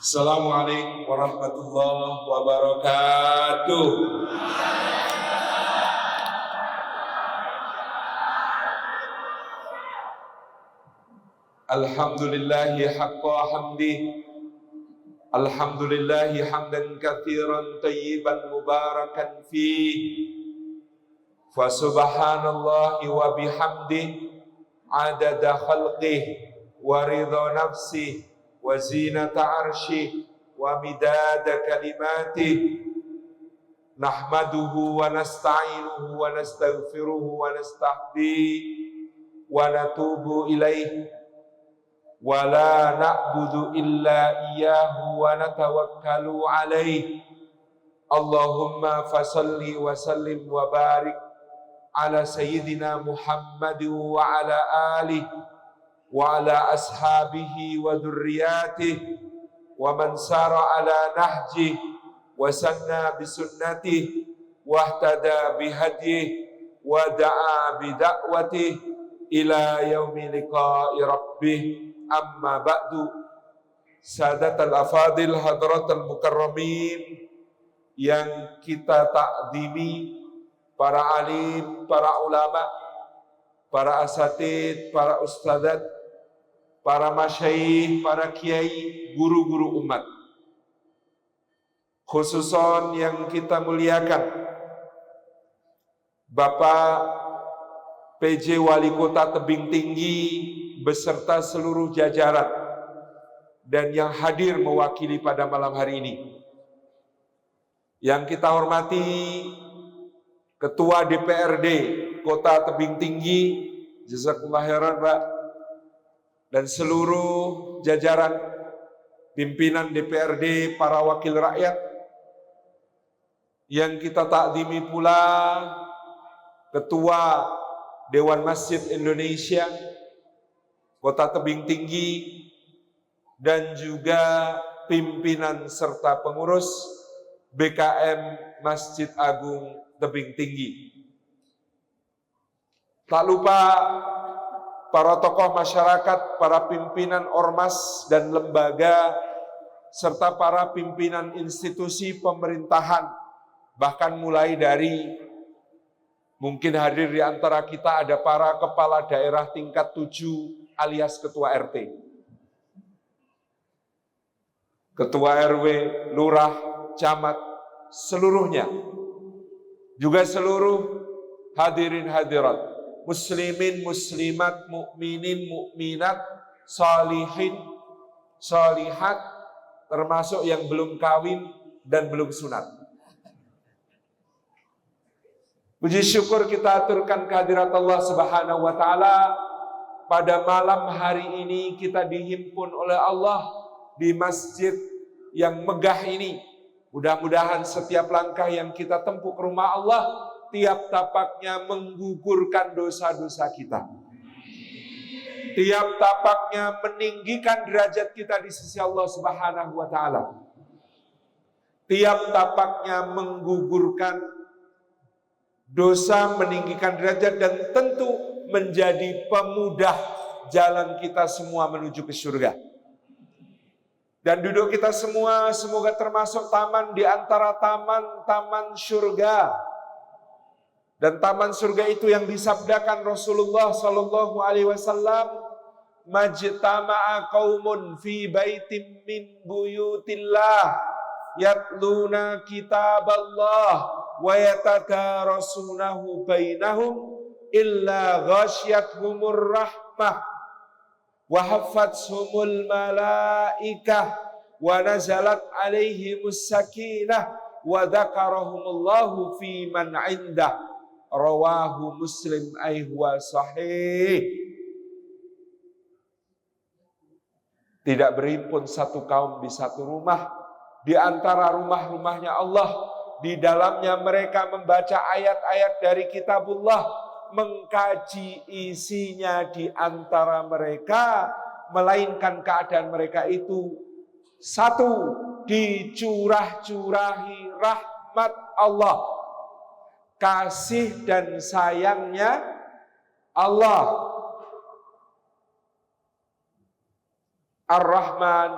Assalamualaikum warahmatullahi wabarakatuh. Alhamdulillahi haqqa hamdih. Alhamdulillahi hamdan katsiran tayyiban mubarakan fih. Fa subhanallahi wa bihamdih adada khalqih wa ridha nafsih wa zinata arshih wa midada kalimatih. Nahmaduhu wa nasta'inuhu wa nastaghfiruhu wa nastahdihi wa natubu ilaih wa la na'budu illa iyyahu wa natawakkalu alaih. Allahumma fasalli wa sallim wa barik ala sayyidina Muhammad wa ala alihi wa ala ashabihi wa dhurriyyatihi wa man sara ala nahjihi wa sanna bisunnatihi wa ihtada bihadyihi wa da'a bida'watihi ila yaumi liqa'i rabbih. Amma ba'du. Sadatul afadil hadratul mukarramin yang kita takdimi, para alim, para ulama, para asatid, para ustadzat, para masyayikh, para kiai, guru-guru umat. Khususon yang kita muliakan Bapak PJ Wali Kota Tebing Tinggi beserta seluruh jajaran dan yang hadir mewakili pada malam hari ini. Yang kita hormati Ketua DPRD Kota Tebing Tinggi, jazakumullah khairan Pak, dan seluruh jajaran pimpinan DPRD, para wakil rakyat. Yang kita takdimi pula Ketua Dewan Masjid Indonesia Kota Tebing Tinggi, dan juga pimpinan serta pengurus BKM Masjid Agung Tebing Tinggi. Tak lupa para tokoh masyarakat, para pimpinan ormas dan lembaga, serta para pimpinan institusi pemerintahan, bahkan mulai dari mungkin hadir di antara kita ada para kepala daerah tingkat 7 alias ketua RT, ketua RW, lurah, camat, seluruhnya. Juga seluruh hadirin hadirat, muslimin, muslimat, mukminin, mukminat, salihin, salihat, termasuk yang belum kawin dan belum sunat. Puji syukur kita aturkan kehadirat Allah Subhanahu wa taala. Pada malam hari ini kita dihimpun oleh Allah di masjid yang megah ini. Mudah-mudahan setiap langkah yang kita tempuh ke rumah Allah, tiap tapaknya menggugurkan dosa-dosa kita. Tiap tapaknya meninggikan derajat kita di sisi Allah Subhanahu wa taala. Tiap tapaknya menggugurkan dosa, meninggikan derajat, dan tentu menjadi pemudah jalan kita semua menuju ke surga. Dan duduk kita semua semoga termasuk taman di antara taman-taman surga. Dan taman surga itu yang disabdakan Rasulullah sallallahu alaihi wasallam, majtama'a qaumun fi baitin min buyutillah yatluna kitaballah wa yatadarasunahu bainahum illa ghasyyathumur rahmah wa haffathumul malaikah wa nazalat alaihimus sakinah wa dzakarahumullahu fi man indah. Rawahu Muslim wa sahih. Tidak berhimpun satu kaum di satu rumah, di antara rumah-rumahnya Allah. Di dalamnya mereka membaca ayat-ayat dari kitabullah, mengkaji isinya di antara mereka, melainkan keadaan mereka itu satu, dicurah-curahi rahmat Allah, kasih dan sayangnya Allah. Ar-Rahman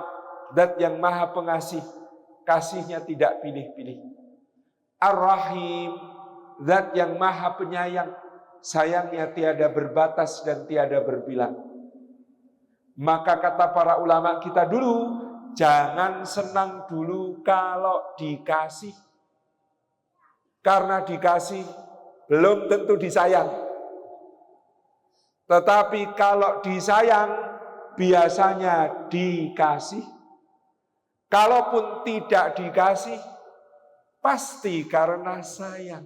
zat yang maha pengasih, kasihnya tidak pilih-pilih. Ar-Rahim, zat yang maha penyayang, sayangnya tiada berbatas dan tiada berbilang. Maka kata para ulama kita dulu, jangan senang dulu kalau dikasih. Karena dikasih belum tentu disayang. Tetapi kalau disayang, biasanya dikasih. Kalaupun tidak dikasih, pasti karena sayang.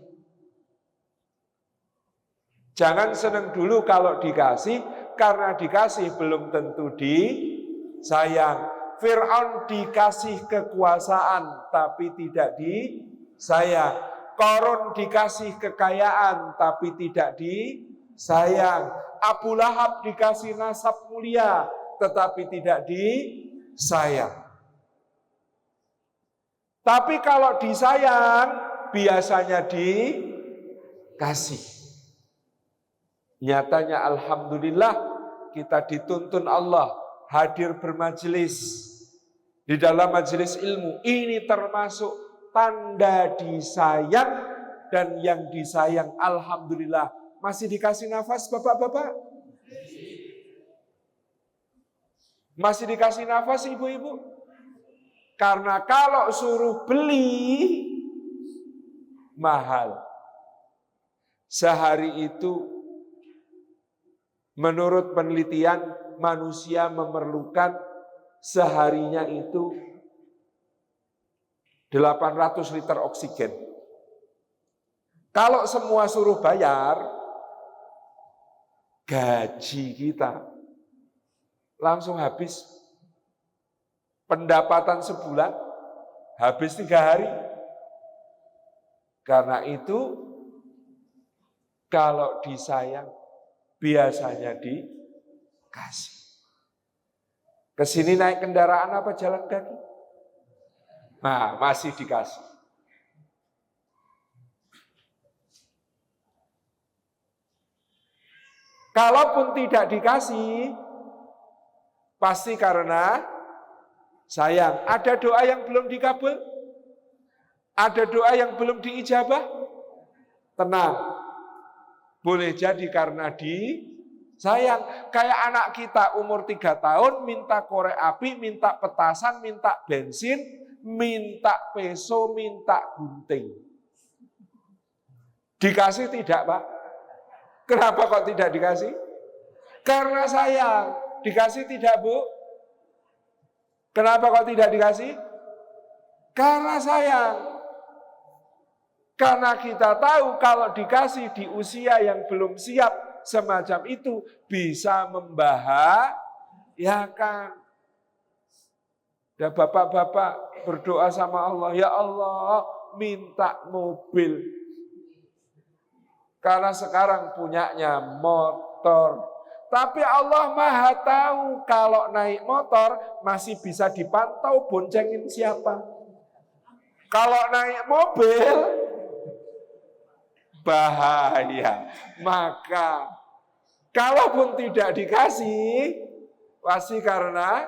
Jangan senang dulu kalau dikasih, karena dikasih belum tentu disayang. Fir'aun dikasih kekuasaan, tapi tidak disayang. Qarun dikasih kekayaan, tapi tidak disayang. Abu Lahab dikasih nasab mulia, tetapi tidak disayang. Tapi kalau disayang, biasanya dikasih. Nyatanya alhamdulillah kita dituntun Allah hadir bermajelis di dalam majelis ilmu. Ini termasuk tanda disayang, dan yang disayang alhamdulillah masih dikasih nafas bapak-bapak. Masih dikasih nafas ibu-ibu. Karena kalau suruh beli mahal. Sehari itu menurut penelitian manusia memerlukan seharinya itu 800 liter oksigen. Kalau semua suruh bayar, gaji kita langsung habis. Pendapatan sebulan habis 3 hari. Karena itu, kalau disayang, biasanya dikasih. Kesini naik kendaraan apa jalan kaki? Nah, masih dikasih. Kalaupun tidak dikasih, pasti karena sayang. Ada doa yang belum dikabul? Ada doa yang belum diijabah? Tenang. Boleh jadi karena disayang. Kayak anak kita umur 3 tahun, minta korek api, minta petasan, minta bensin, minta peso, minta gunting. Dikasih tidak, Pak? Kenapa kok tidak dikasih? Karena sayang. Dikasih tidak, Bu? Kenapa kok tidak dikasih? Karena sayang. Karena kita tahu kalau dikasih di usia yang belum siap semacam itu bisa membahayakan. Dan bapak-bapak berdoa sama Allah, ya Allah minta mobil. Karena sekarang punyanya motor. Tapi Allah Maha tahu kalau naik motor masih bisa dipantau boncengin siapa. Kalau naik mobil bahaya. Maka kalaupun tidak dikasih pasti karena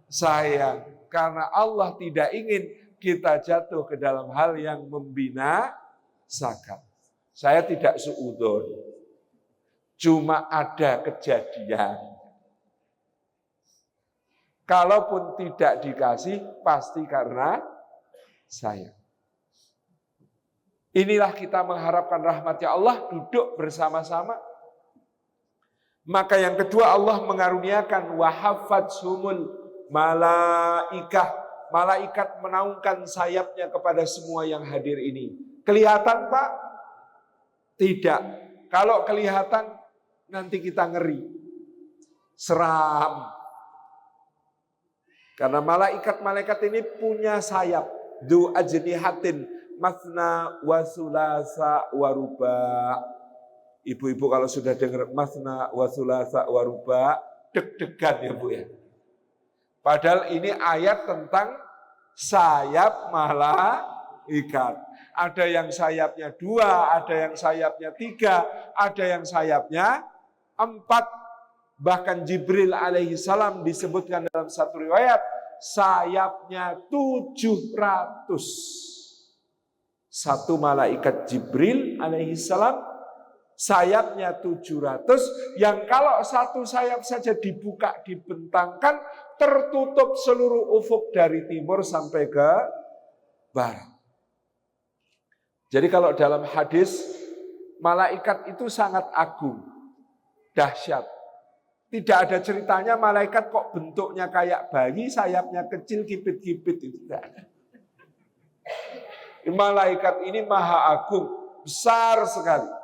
sayang. Karena Allah tidak ingin kita jatuh ke dalam hal yang membinasakan. Saya tidak suudzon. Cuma ada kejadian. Kalaupun tidak dikasih, pasti karena sayang. Inilah kita mengharapkan rahmat-Nya Allah, duduk bersama-sama. Maka yang kedua Allah mengaruniakan wahafatsumul malaikah. Malaikat menaungkan sayapnya kepada semua yang hadir ini. Kelihatan, Pak? Tidak. Kalau kelihatan nanti kita ngeri. Seram. Karena malaikat-malaikat ini punya sayap. Du ajnihatin masna wa sulasa wa ruba. Ibu-ibu kalau sudah dengar masna wa sulasa wa ruba, deg-degan ya Bu ya. Padahal ini ayat tentang sayap malaikat. Ada yang sayapnya 2, ada yang sayapnya 3, ada yang sayapnya 4. Bahkan Jibril alaihi salam disebutkan dalam satu riwayat, sayapnya 700. Satu malaikat Jibril alaihi salam sayapnya 700, yang kalau satu sayap saja dibuka, dibentangkan, tertutup seluruh ufuk dari timur sampai ke barat. Jadi kalau dalam hadis, malaikat itu sangat agung, dahsyat. Tidak ada ceritanya malaikat kok bentuknya kayak bayi, sayapnya kecil, kipit-kipit, itu tidak ada. Malaikat ini maha agung, besar sekali.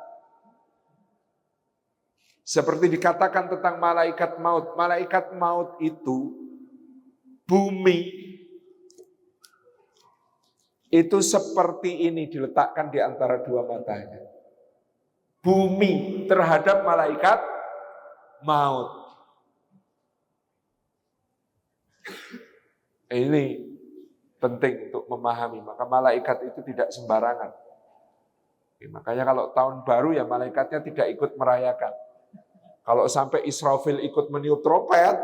Seperti dikatakan tentang malaikat maut. Malaikat maut itu, bumi itu seperti ini diletakkan di antara dua matanya. Bumi terhadap malaikat maut. Ini penting untuk memahami. Maka malaikat itu tidak sembarangan. Makanya kalau tahun baru ya malaikatnya tidak ikut merayakan. Kalau sampai Israfil ikut meniup trompet,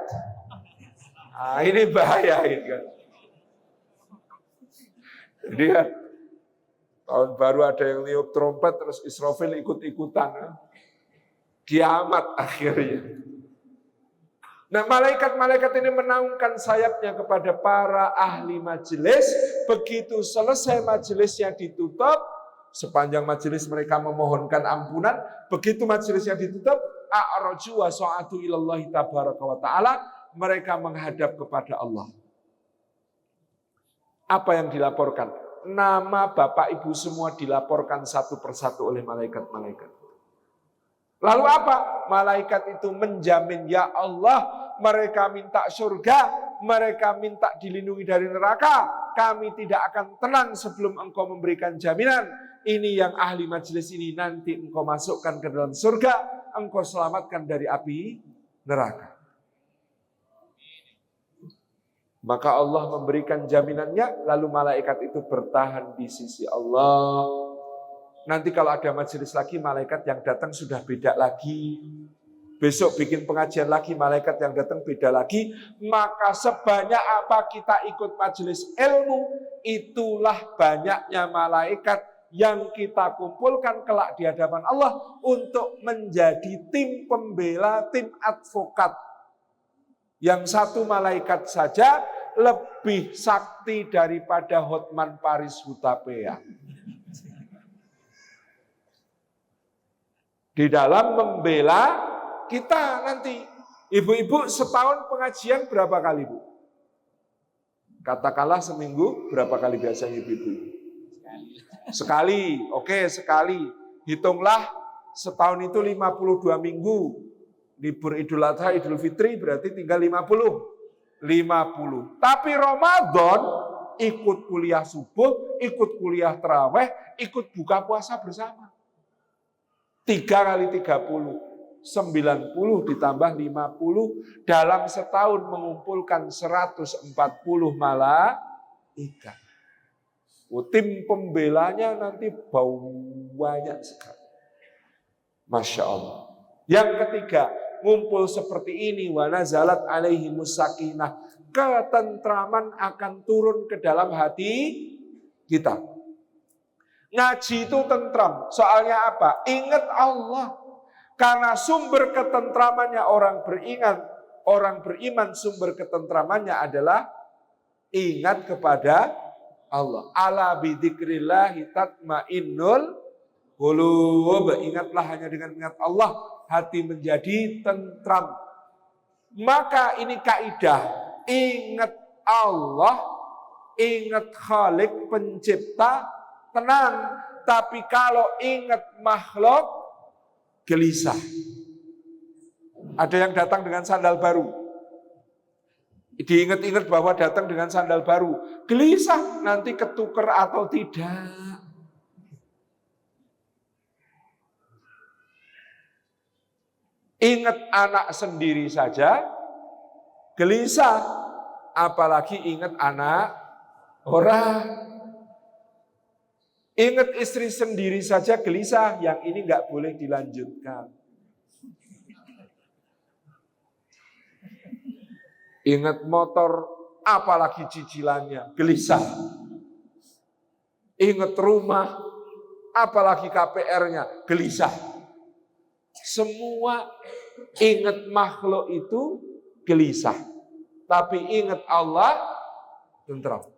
nah ini bahaya gitu kan. Jadi ya, tahun baru ada yang niup trompet, terus Israfil ikut-ikutan. Kiamat akhirnya. Nah, malaikat-malaikat ini menaungkan sayapnya kepada para ahli majelis. Begitu selesai majelisnya ditutup, sepanjang majelis mereka memohonkan ampunan. Begitu majelisnya ditutup, a'raju wa sa'atu ilallahi tabaraka wa ta'ala, mereka menghadap kepada Allah. Apa yang dilaporkan? Nama bapak ibu semua dilaporkan satu persatu oleh malaikat-malaikat. Lalu apa? Malaikat itu menjamin, ya Allah, mereka minta surga, mereka minta dilindungi dari neraka, kami tidak akan tenang sebelum engkau memberikan jaminan. Ini yang ahli majelis ini nanti engkau masukkan ke dalam surga, engkau selamatkan dari api neraka. Maka Allah memberikan jaminannya, lalu malaikat itu bertahan di sisi Allah. Nanti kalau ada majelis lagi, malaikat yang datang sudah beda lagi. Besok bikin pengajian lagi, malaikat yang datang beda lagi. Maka sebanyak apa kita ikut majelis ilmu, itulah banyaknya malaikat yang kita kumpulkan kelak di hadapan Allah untuk menjadi tim pembela, tim advokat. Yang satu malaikat saja lebih sakti daripada Hotman Paris Hutapea. Di dalam membela kita nanti. Ibu-ibu setahun pengajian berapa kali, Bu? Katakanlah seminggu berapa kali biasanya ibu-ibu? Sekali. Oke, sekali. Hitunglah setahun itu 52 minggu. Libur Idul Adha, Idul Fitri berarti tinggal 50. Tapi Ramadan ikut kuliah subuh, ikut kuliah tarawih, ikut buka puasa bersama. 3 kali 30, 90 ditambah 50, dalam setahun mengumpulkan 140 malaikat. Tim pembelanya nanti banyak sekali. Masya Allah. Yang ketiga, ngumpul seperti ini, wa nazalat alaihimus sakinah, ketentraman akan turun ke dalam hati kita. Ngaji itu tentram, soalnya apa? Ingat Allah. Karena sumber ketentramannya orang beriman, sumber ketentramannya adalah ingat kepada Allah. Ala bidzikrillahi tatmainnul qulub. Ingatlah, hanya dengan ingat Allah hati menjadi tentram. Maka ini kaidah, ingat Allah, ingat Khalik pencipta, tenang. Tapi kalau ingat makhluk, gelisah. Ada yang datang dengan sandal baru, diingat-ingat bahwa datang dengan sandal baru, gelisah nanti ketuker atau tidak. Ingat anak sendiri saja gelisah, apalagi ingat anak orang. Ingat istri sendiri saja gelisah, yang ini nggak boleh dilanjutkan. Ingat motor apalagi cicilannya, gelisah. Ingat rumah, apalagi KPR-nya, gelisah. Semua ingat makhluk itu gelisah. Tapi ingat Allah, tentram.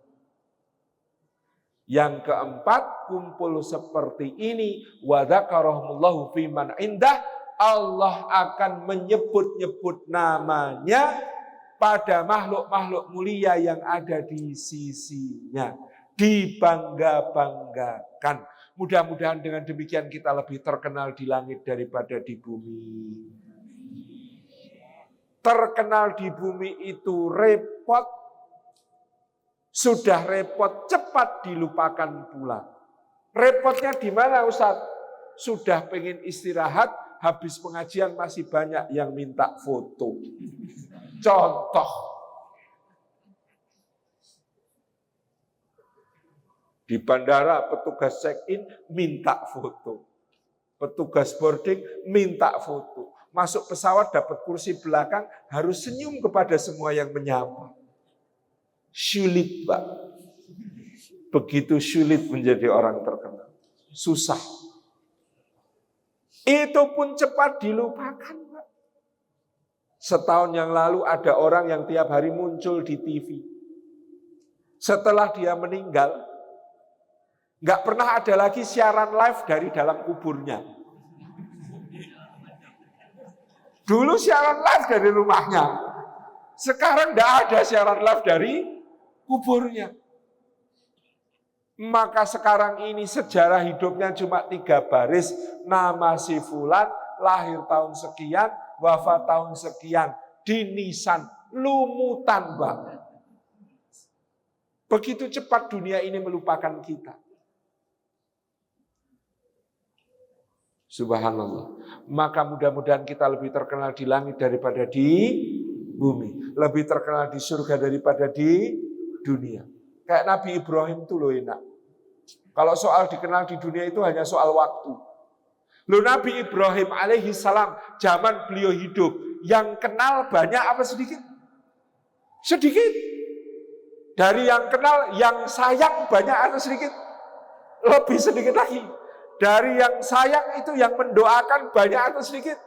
Yang keempat, kumpul seperti ini, wa dzakarahumullahu fi man indah, Allah akan menyebut-nyebut namanya pada makhluk-makhluk mulia yang ada di sisinya. Dibangga-banggakan. Mudah-mudahan dengan demikian kita lebih terkenal di langit daripada di bumi. Terkenal di bumi itu repot. Sudah repot, cepat dilupakan pula. Repotnya di mana Ustaz? Sudah pengen istirahat, habis pengajian masih banyak yang minta foto. Contoh. Di bandara petugas check-in minta foto. Petugas boarding minta foto. Masuk pesawat dapat kursi belakang, harus senyum kepada semua yang menyapa. Sulit, Pak. Begitu sulit menjadi orang terkenal. Susah. Itu pun cepat dilupakan, Pak. Setahun yang lalu ada orang yang tiap hari muncul di TV. Setelah dia meninggal, nggak pernah ada lagi siaran live dari dalam kuburnya. Dulu siaran live dari rumahnya. Sekarang nggak ada siaran live dari kuburnya. Maka sekarang ini sejarah hidupnya cuma 3 baris. Nama si fulan, lahir tahun sekian, wafat tahun sekian. Di nisan, lumutan banget. Begitu cepat dunia ini melupakan kita. Subhanallah. Maka mudah-mudahan kita lebih terkenal di langit daripada di bumi. Lebih terkenal di surga daripada di dunia. Kayak Nabi Ibrahim itu loh enak. Kalau soal dikenal di dunia itu hanya soal waktu. Loh Nabi Ibrahim alaihi salam, zaman beliau hidup, yang kenal banyak apa sedikit? Sedikit. Dari yang kenal, yang sayang banyak atau sedikit? Lebih sedikit lagi. Dari yang sayang itu yang mendoakan banyak atau sedikit?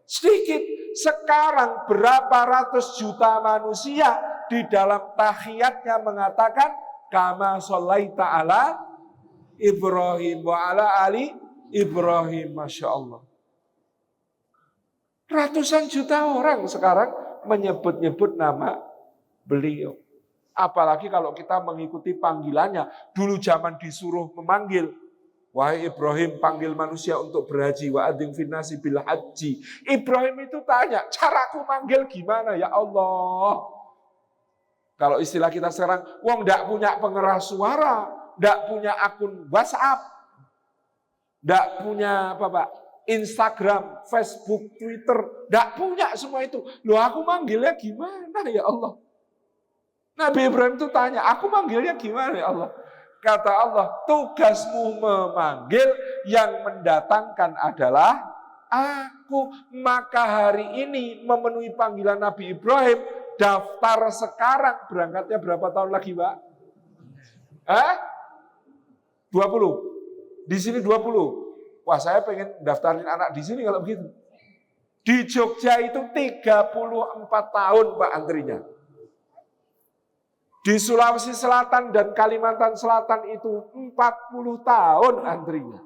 Sedikit. Sekarang berapa ratus juta manusia di dalam tahiyatnya mengatakan kama sholaita ala Ibrahim wa ala ali Ibrahim, Masya Allah. Ratusan juta orang sekarang menyebut-nyebut nama beliau. Apalagi kalau kita mengikuti panggilannya. Dulu zaman disuruh memanggil, wahai Ibrahim, panggil manusia untuk berhaji, wa adzim fin nasi bil haji. Ibrahim itu tanya, caraku manggil gimana ya Allah? Kalau istilah kita sekarang, wong ndak punya pengeras suara, ndak punya akun WhatsApp, ndak punya apa Pak? Instagram, Facebook, Twitter, ndak punya semua itu. Loh aku manggilnya gimana ya Allah? Nabi Ibrahim itu tanya, aku manggilnya gimana ya Allah? Kata Allah, tugasmu memanggil, yang mendatangkan adalah aku. Maka hari ini memenuhi panggilan Nabi Ibrahim, daftar sekarang, berangkatnya berapa tahun lagi Pak? 20. Di sini 20. Wah saya pengen daftarin anak di sini kalau begitu. Di Jogja itu 34 tahun Pak antrinya. Di Sulawesi Selatan dan Kalimantan Selatan itu 40 tahun antrinya.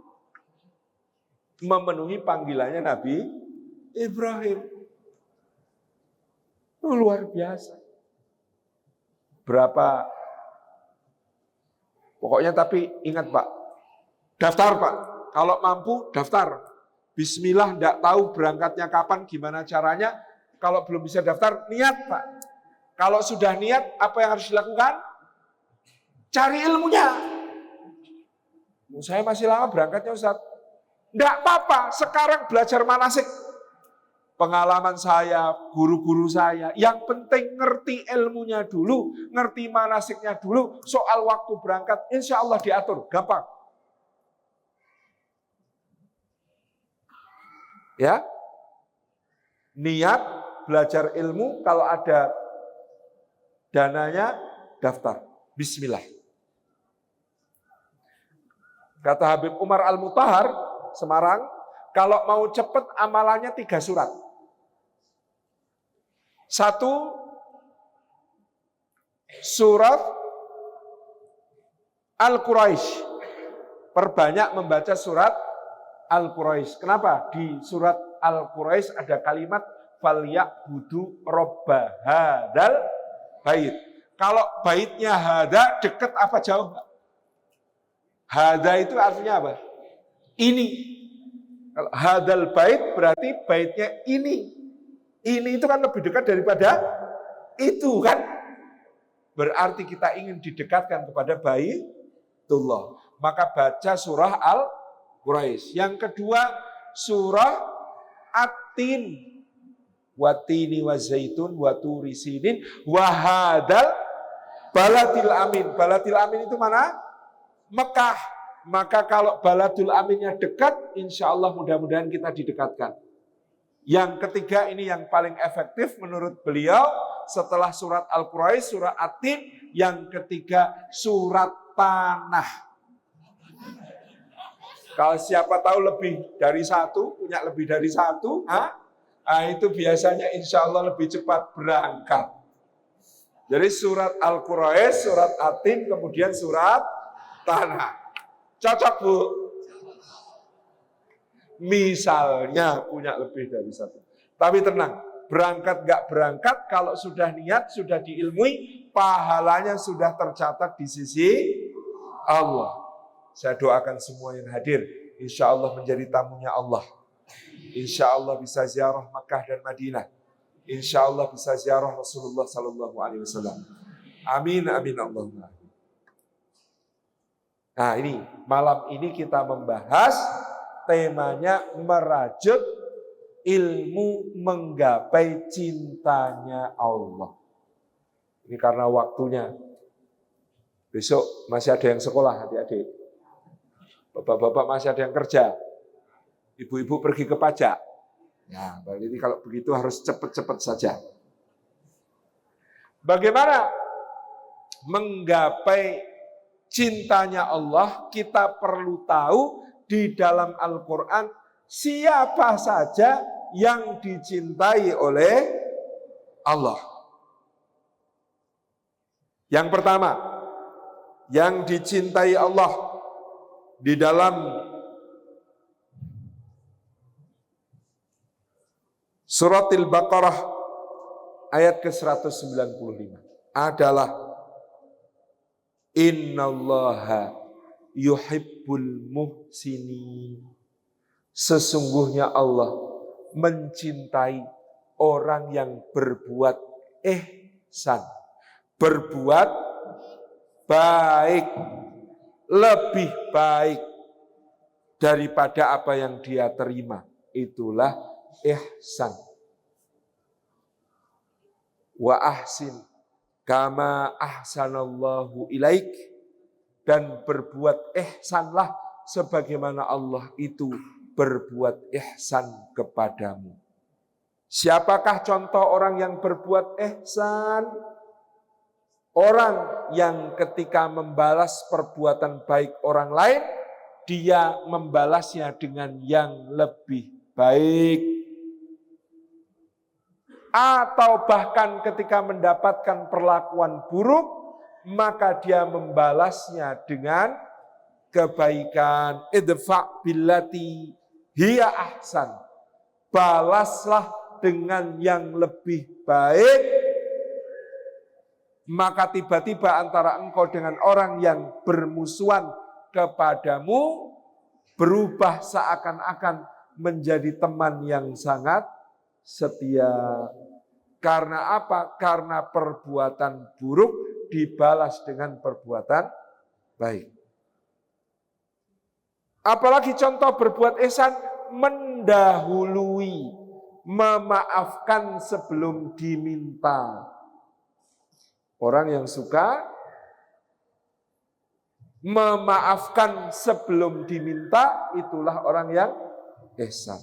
Memenuhi panggilannya Nabi Ibrahim. Itu luar biasa. Berapa? Pokoknya tapi ingat Pak, daftar Pak. Kalau mampu daftar. Bismillah, enggak tahu berangkatnya kapan, gimana caranya. Kalau belum bisa daftar, niat Pak. Kalau sudah niat, apa yang harus dilakukan? Cari ilmunya. Saya masih lama berangkatnya Ustaz. Enggak apa-apa, sekarang belajar manasik. Pengalaman saya, guru-guru saya, yang penting ngerti ilmunya dulu, ngerti manasiknya dulu, soal waktu berangkat, insya Allah diatur, gampang. Ya, niat, belajar ilmu, kalau ada dananya daftar. Bismillah. Kata Habib Umar Al-Mutahar, Semarang, kalau mau cepat amalannya 3 surat. 1, surat Al-Quraisy. Perbanyak membaca surat Al-Quraisy. Kenapa? Di surat Al-Quraisy ada kalimat falyabudu robba hadal bait. Kalau baitnya hada dekat apa jauh? Hada itu artinya apa? Ini. Kalau hadal bait berarti baitnya ini. Ini itu kan lebih dekat daripada itu kan. Berarti kita ingin didekatkan kepada Baitullah. Maka baca surah Al-Quraisy. Yang kedua surah At-Tin. Watini wa zaitun wa turi sinin wa hadal baladil amin. Baladil amin itu mana? Mekah. Maka kalau baladul aminnya dekat, insya Allah mudah-mudahan kita didekatkan. Yang ketiga ini yang paling efektif menurut beliau setelah surat Al-Quraisy, surah At-Tin. Yang ketiga surat Tanah. Kalau siapa tahu lebih dari satu, punya lebih dari satu, itu biasanya insya Allah lebih cepat berangkat. Jadi surat Al-Quraisy, surat At-Tin, kemudian surat Tanah. Cocok, Bu? Misalnya punya lebih dari satu. Tapi tenang, berangkat gak berangkat, kalau sudah niat, sudah diilmui, pahalanya sudah tercatat di sisi Allah. Saya doakan semua yang hadir, insya Allah menjadi tamunya Allah. Insya Allah bisa ziarah Makkah dan Madinah. Insya Allah bisa ziarah Rasulullah SAW. Amin, amin, Allahumma. Nah ini, malam ini kita membahas temanya merajut ilmu menggapai cintanya Allah. Ini karena waktunya. Besok masih ada yang sekolah, adik-adik. Bapak-bapak masih ada yang kerja. Ibu-ibu pergi ke pajak. Nah, berarti kalau begitu harus cepat-cepat saja. Bagaimana menggapai cintanya Allah? Kita perlu tahu di dalam Al-Quran siapa saja yang dicintai oleh Allah. Yang pertama, yang dicintai Allah di dalam Surat Al-Baqarah ayat ke-195 adalah Innallaha yuhibbul muhsinin. Sesungguhnya Allah mencintai orang yang berbuat ihsan, berbuat baik, lebih baik daripada apa yang dia terima. Itulah ihsan. Wa ahsin kama ahsanallahu ilaik. Dan berbuat ihsanlah sebagaimana Allah itu berbuat ihsan kepadamu. Siapakah contoh orang yang berbuat ihsan? Orang yang ketika membalas perbuatan baik orang lain, dia membalasnya dengan yang lebih baik. Atau bahkan ketika mendapatkan perlakuan buruk, maka dia membalasnya dengan kebaikan. Idfa' billati hiya ahsan. Balaslah dengan yang lebih baik. Maka tiba-tiba antara engkau dengan orang yang bermusuhan kepadamu berubah seakan-akan menjadi teman yang sangat setia. Karena apa? Karena perbuatan buruk dibalas dengan perbuatan baik. Apalagi contoh berbuat ihsan, mendahului, memaafkan sebelum diminta. Orang yang suka memaafkan sebelum diminta, itulah orang yang ihsan.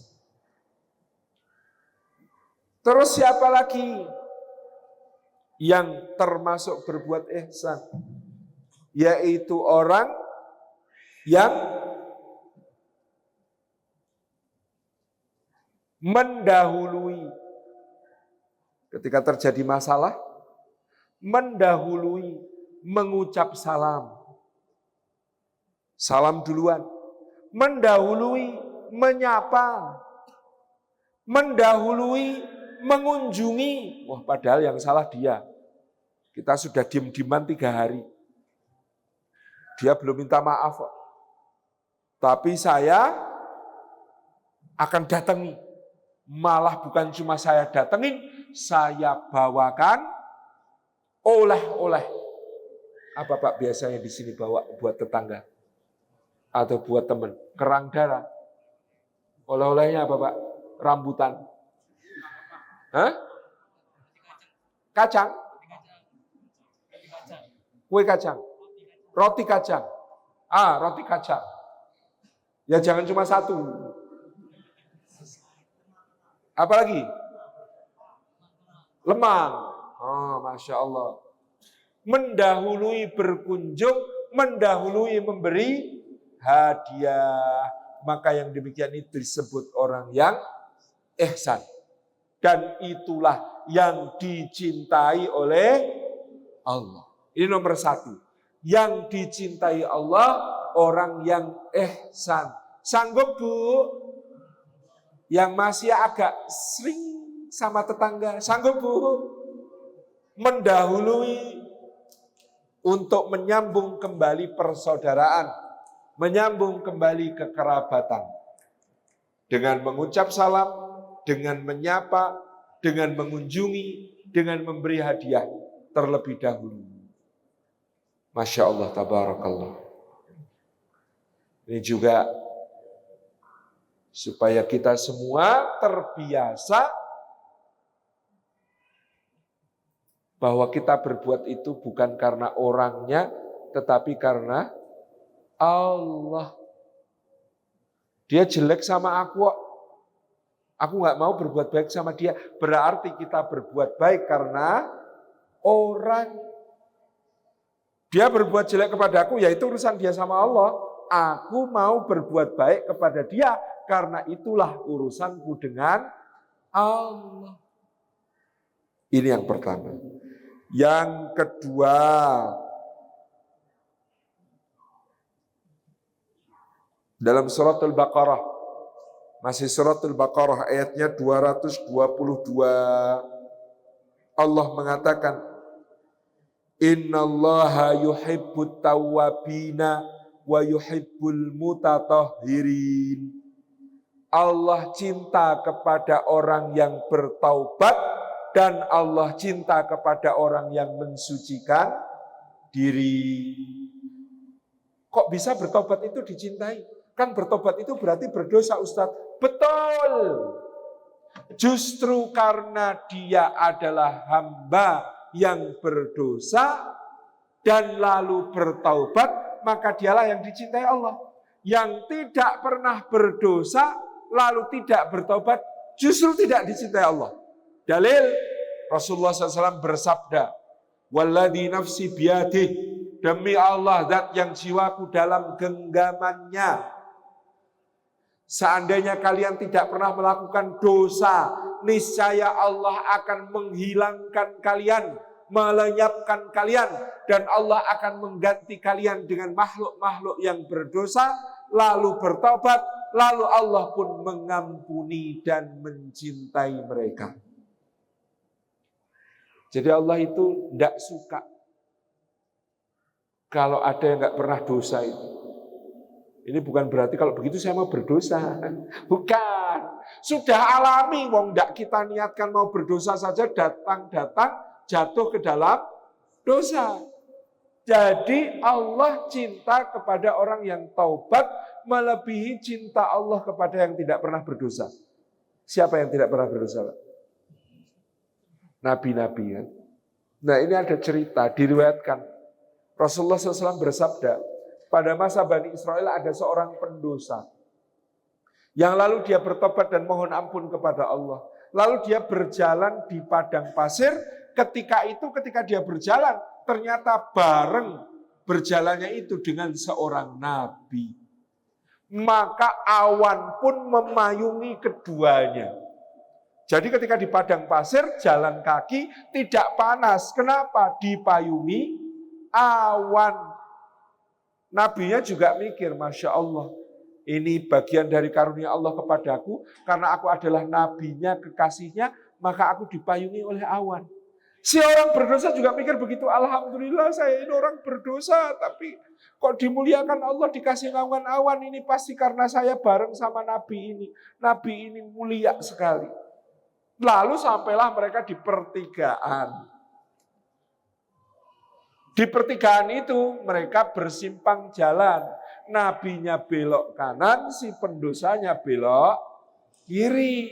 Terus siapa lagi? yang termasuk berbuat ihsan, yaitu orang yang mendahului ketika terjadi masalah, mendahului mengucap salam. Salam duluan. Mendahului menyapa. Mendahului mengunjungi. Wah, padahal yang salah dia. Kita sudah diem-dieman 3 hari. Dia belum minta maaf. Tapi saya akan datangi. Malah bukan cuma saya datengin, saya bawakan oleh-oleh. Apa Pak biasanya di sini bawa buat tetangga? Atau buat teman? Kerang darah. Oleh-olehnya apa Pak? Rambutan. Hah? Kacang? Kue kacang? Roti kacang? Roti kacang. Ya jangan cuma satu. Apalagi? Lemang. Masya Allah. Mendahului berkunjung, mendahului memberi hadiah. Maka yang demikian itu disebut orang yang ihsan. Dan itulah yang dicintai oleh Allah. Ini nomor 1. Yang dicintai Allah, orang yang ihsan. Sanggup Bu? Yang masih agak sering sama tetangga, sanggup Bu? Mendahului untuk menyambung kembali persaudaraan, menyambung kembali kekerabatan. Dengan mengucap salam, dengan menyapa, dengan mengunjungi, dengan memberi hadiah terlebih dahulu. Masya Allah, tabarakallah. Ini juga supaya kita semua terbiasa bahwa kita berbuat itu bukan karena orangnya, tetapi karena Allah. Dia jelek sama aku nggak mau berbuat baik sama dia. Berarti kita berbuat baik karena orang. Dia berbuat jelek kepada aku, yaitu urusan dia sama Allah. Aku mau berbuat baik kepada dia, karena itulah urusanku dengan Allah. Ini yang pertama. Yang kedua, dalam suratul Baqarah, masih suratul Baqarah ayatnya 222, Allah mengatakan, Innallaha yuhibbut tawwabina wa yuhibbul mutatahhirin. Allah cinta kepada orang yang bertaubat dan Allah cinta kepada orang yang mensucikan diri. Kok bisa bertobat itu dicintai? Kan bertobat itu berarti berdosa, Ustadz. Betul. Justru karena dia adalah hamba yang berdosa dan lalu bertaubat, maka dialah yang dicintai Allah. Yang tidak pernah berdosa lalu tidak bertaubat, justru tidak dicintai Allah. Dalil, Rasulullah SAW bersabda, Walladzi nafsi biyadih, demi Allah zat yang jiwaku dalam genggamannya. Seandainya kalian tidak pernah melakukan dosa, niscaya Allah akan menghilangkan kalian, melenyapkan kalian, dan Allah akan mengganti kalian dengan makhluk-makhluk yang berdosa, lalu bertobat, lalu Allah pun mengampuni dan mencintai mereka. Jadi Allah itu tidak suka kalau ada yang nggak pernah dosa itu. Ini bukan berarti kalau begitu saya mau berdosa. Bukan. Sudah alami, wong ndak kita niatkan mau berdosa saja datang-datang jatuh ke dalam dosa. Jadi Allah cinta kepada orang yang taubat melebihi cinta Allah kepada yang tidak pernah berdosa. Siapa yang tidak pernah berdosa, Pak? Nabi-nabi kan. Nah ini ada cerita, diriwayatkan. Rasulullah SAW bersabda, pada masa Bani Israel ada seorang pendosa. Yang lalu dia bertobat dan mohon ampun kepada Allah. Lalu dia berjalan di padang pasir ketika dia berjalan, ternyata bareng berjalannya itu dengan seorang nabi. Maka awan pun memayungi keduanya. Jadi ketika di padang pasir, jalan kaki tidak panas. Kenapa? Dipayungi awan. Nabinya juga mikir, Masya Allah, ini bagian dari karunia Allah kepadaku, karena aku adalah nabinya, kekasihnya, maka aku dipayungi oleh awan. Si orang berdosa juga mikir begitu, Alhamdulillah saya ini orang berdosa, tapi kok dimuliakan Allah dikasih naungan awan, ini pasti karena saya bareng sama nabi ini. Nabi ini mulia sekali. Lalu sampailah mereka di pertigaan. Di pertigaan itu mereka bersimpang jalan. Nabinya belok kanan, si pendosanya belok kiri.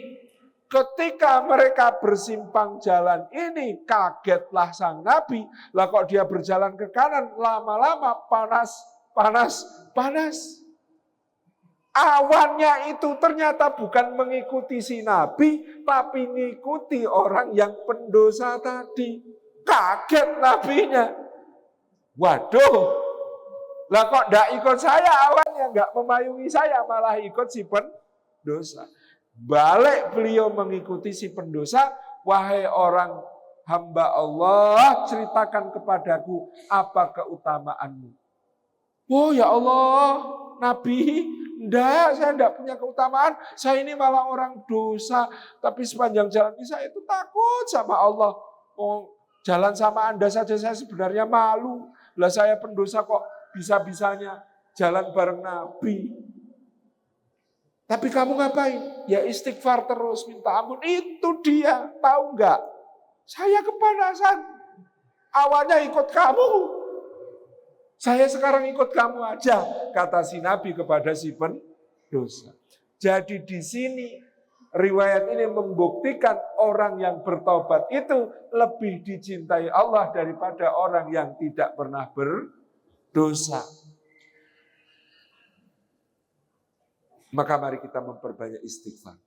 Ketika mereka bersimpang jalan ini, kagetlah sang nabi. Lah kok dia berjalan ke kanan, lama-lama panas. Awannya itu ternyata bukan mengikuti si nabi, tapi mengikuti orang yang pendosa tadi. Kaget nabinya. Waduh, lah kok tidak ikut saya awannya, nggak memayungi saya, malah ikut si pendosa. Balik beliau mengikuti si pendosa, wahai orang hamba Allah, ceritakan kepadaku apa keutamaanmu. Oh ya Allah, Nabi, saya tidak punya keutamaan, saya ini malah orang dosa, tapi sepanjang jalan ini saya itu takut sama Allah. Oh, jalan sama Anda saja saya sebenarnya malu. Lah saya pendosa kok bisa-bisanya jalan bareng Nabi. Tapi kamu ngapain? Ya istighfar terus, minta ampun. Itu dia, tahu nggak? Saya kepanasan. Awalnya ikut kamu. Saya sekarang ikut kamu aja, kata si Nabi kepada si pendosa. Jadi di sini riwayat ini membuktikan orang yang bertobat itu lebih dicintai Allah daripada orang yang tidak pernah berdosa. Maka mari kita memperbanyak istighfar.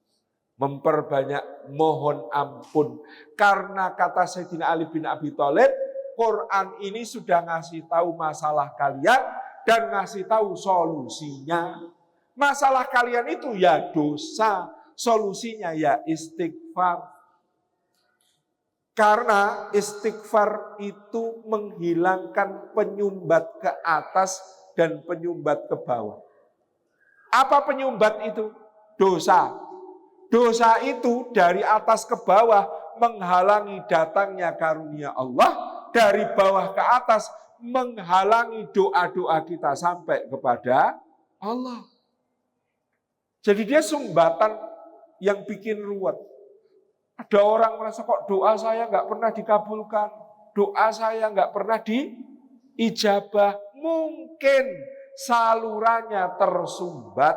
Memperbanyak mohon ampun. Karena kata Sayyidina Ali bin Abi Thalib, Quran ini sudah ngasih tahu masalah kalian dan ngasih tahu solusinya. Masalah kalian itu ya dosa. Solusinya ya istighfar. Karena istighfar itu menghilangkan penyumbat ke atas dan penyumbat ke bawah. Apa penyumbat itu? Dosa. Dosa itu dari atas ke bawah menghalangi datangnya karunia Allah. Dari bawah ke atas menghalangi doa-doa kita sampai kepada Allah. Jadi dia sumbatan yang bikin ruwet. Ada orang merasa kok doa saya nggak pernah dikabulkan, doa saya nggak pernah diijabah. Mungkin salurannya tersumbat,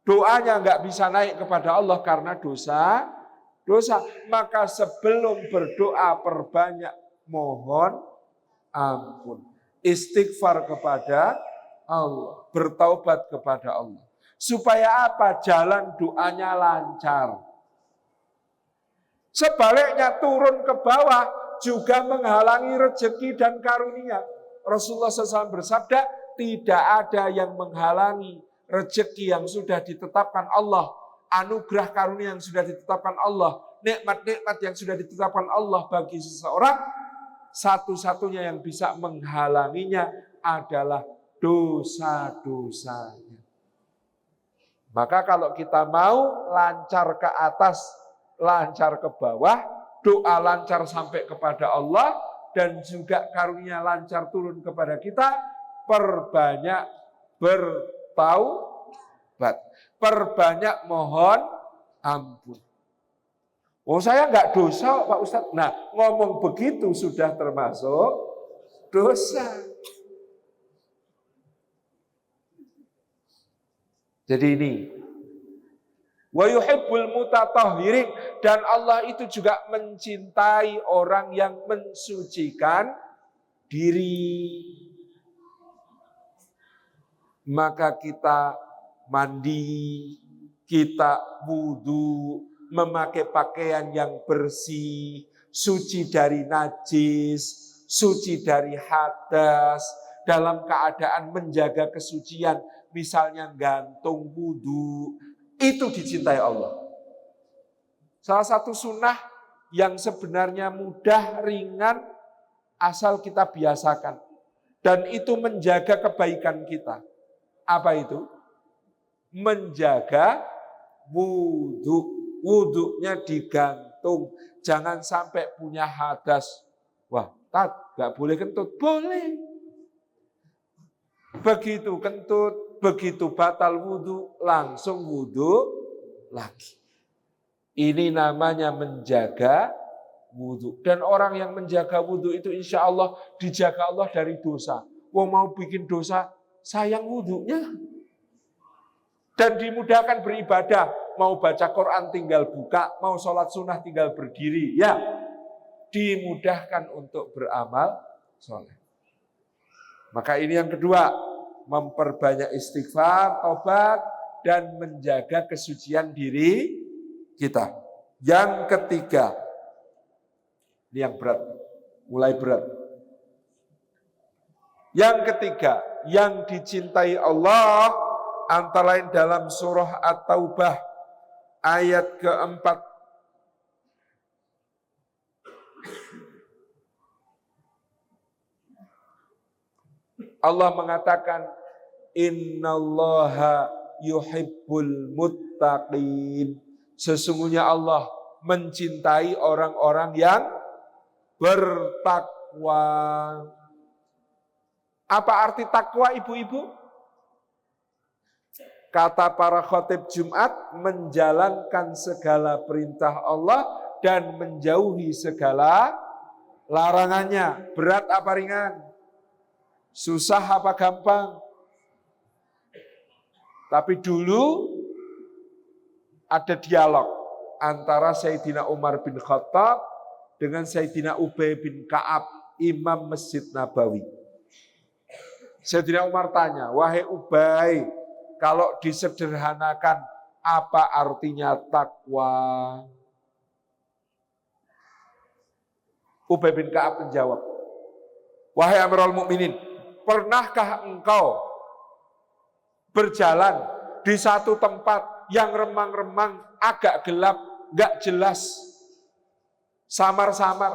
doanya nggak bisa naik kepada Allah karena dosa. Maka sebelum berdoa perbanyak mohon ampun, istighfar kepada Allah, bertaubat kepada Allah. Supaya apa? Jalan doanya lancar. Sebaliknya turun ke bawah juga menghalangi rezeki dan karunia. Rasulullah SAW bersabda, tidak ada yang menghalangi rezeki yang sudah ditetapkan Allah, anugerah karunia yang sudah ditetapkan Allah, nikmat-nikmat yang sudah ditetapkan Allah bagi seseorang. Satu-satunya yang bisa menghalanginya adalah dosa-dosanya. Maka kalau kita mau lancar ke atas, lancar ke bawah, doa lancar sampai kepada Allah, dan juga karunia lancar turun kepada kita, perbanyak bertaubat, perbanyak mohon ampun. Oh saya nggak dosa Pak Ustadz. Nah ngomong begitu sudah termasuk dosa. Jadi ini wa yuhibbul mutatahhirin, dan Allah itu juga mencintai orang yang mensucikan diri. Maka kita mandi, kita wudu, memakai pakaian yang bersih, suci dari najis, suci dari hadas, dalam keadaan menjaga kesucian, misalnya gantung wudu, itu dicintai Allah. Salah satu sunnah yang sebenarnya mudah, ringan, asal kita biasakan. Dan itu menjaga kebaikan kita. Apa itu? Menjaga wudu. Wudunya digantung. Jangan sampai punya hadas. Wah, gak boleh kentut. Boleh. Begitu kentut, begitu batal wudu, langsung wudu lagi. Ini namanya menjaga wudu. Dan orang yang menjaga wudu itu insya Allah dijaga Allah dari dosa. Wong mau bikin dosa, sayang wudunya. Dan dimudahkan beribadah. Mau baca Quran tinggal buka, mau sholat sunnah tinggal berdiri. Ya, dimudahkan untuk beramal soleh. Maka ini yang kedua, memperbanyak istighfar, tobat, dan menjaga kesucian diri kita. Yang ketiga, ini yang berat, mulai berat. Yang ketiga, yang dicintai Allah, antara lain dalam surah At-Taubah, ayat keempat. Allah mengatakan, Innallaha yuhibbul muttaqin. Sesungguhnya Allah mencintai orang-orang yang bertakwa. Apa arti takwa, ibu-ibu? Kata para khatib Jumat, menjalankan segala perintah Allah dan menjauhi segala larangannya. Berat apa ringan? Susah apa gampang? Tapi dulu ada dialog antara Sayyidina Umar bin Khattab dengan Sayyidina Ubay bin Ka'ab, imam Masjid Nabawi. Sayyidina Umar tanya, wahai Ubay, kalau disederhanakan, apa artinya takwa? Ubay bin Ka'ab menjawab, wahai Amirul Mukminin, pernahkah engkau berjalan di satu tempat yang remang-remang, agak gelap, gak jelas, samar-samar,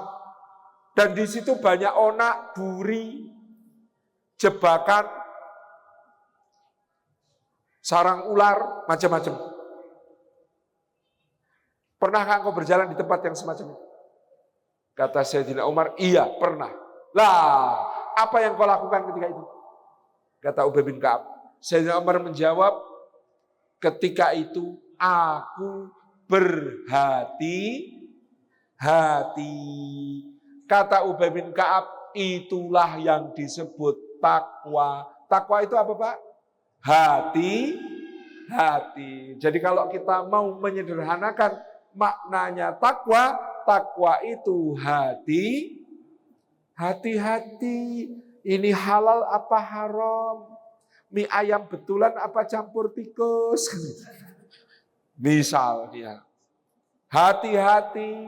dan di situ banyak onak, duri, jebakan, sarang ular, macam-macam. Pernahkah engkau berjalan di tempat yang semacam itu? Kata Sayyidina Umar, iya pernah. Lah, apa yang kau lakukan ketika itu? Kata Ubay bin Ka'ab. Sayyidina Umar menjawab, ketika itu aku berhati-hati. Kata Ubay bin Ka'ab, itulah yang disebut takwa. Takwa itu apa, Pak? Hati-hati. Jadi kalau kita mau menyederhanakan maknanya takwa, takwa itu hati-hati. Ini halal apa haram? Mie ayam betulan apa campur tikus? Misalnya. Hati-hati.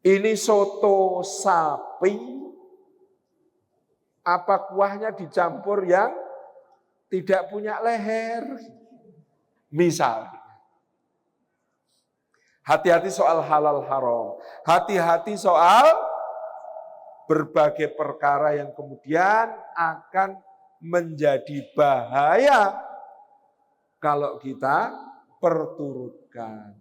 Ini soto sapi, apa kuahnya dicampur yang tidak punya leher? Misal. Hati-hati soal halal haram. Hati-hati soal berbagai perkara yang kemudian akan menjadi bahaya kalau kita perturutkan.